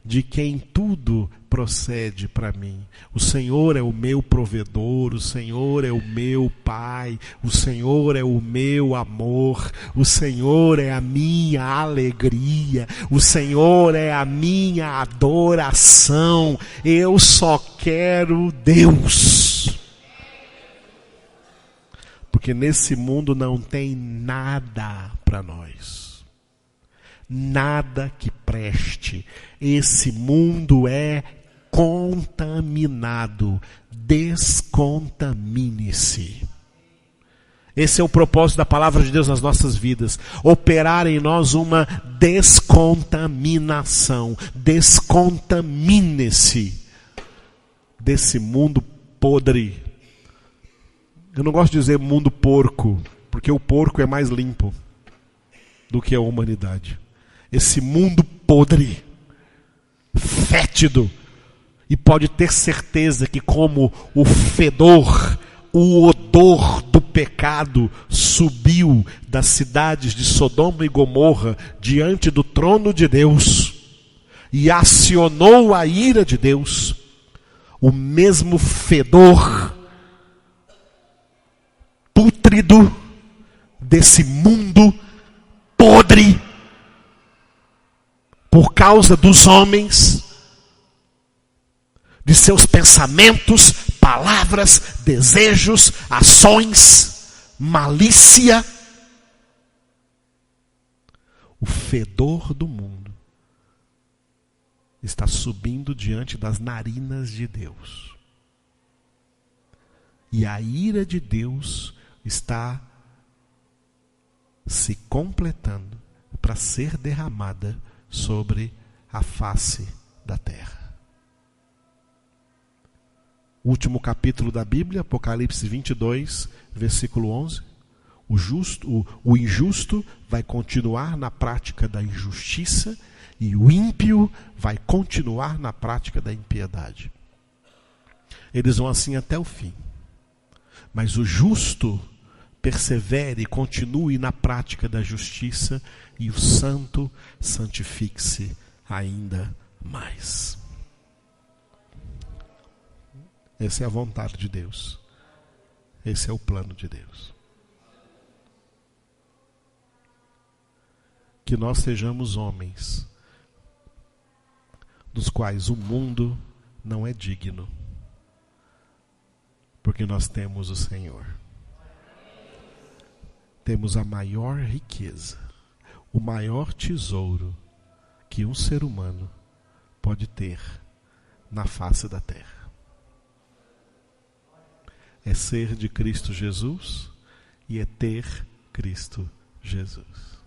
de quem tudo procede para mim. O Senhor é o meu provedor, o Senhor é o meu Pai, o Senhor é o meu amor, o Senhor é a minha alegria, o Senhor é a minha adoração. Eu só quero Deus. Porque nesse mundo não tem nada para nós. nada que preste. Esse mundo é contaminado. Descontamine-se. Esse é o propósito da palavra de Deus nas nossas vidas. Operar em nós uma descontaminação. Descontamine-se desse mundo podre. Eu não gosto de dizer mundo porco, porque o porco é mais limpo do que a humanidade. Esse mundo podre, fétido, e pode ter certeza que como o fedor, o odor do pecado subiu das cidades de Sodoma e Gomorra diante do trono de Deus e acionou a ira de Deus, o mesmo fedor pútrido desse mundo podre por causa dos homens, de seus pensamentos, palavras, desejos, ações, malícia. O fedor do mundo está subindo diante das narinas de Deus. E a ira de Deus está se completando para ser derramada sobre a face da terra. Último capítulo da Bíblia, Apocalipse 22, versículo 11. O injusto vai continuar na prática da injustiça e o ímpio vai continuar na prática da impiedade. Eles vão assim até o fim. Mas o justo persevere e continue na prática da justiça e o santo santifique-se ainda mais. Essa é a vontade de Deus. Esse é o plano de Deus. Que nós sejamos homens dos quais o mundo não é digno, porque nós temos o Senhor. Temos a maior riqueza, o maior tesouro que um ser humano pode ter na face da terra. É ser de Cristo Jesus e é ter Cristo Jesus.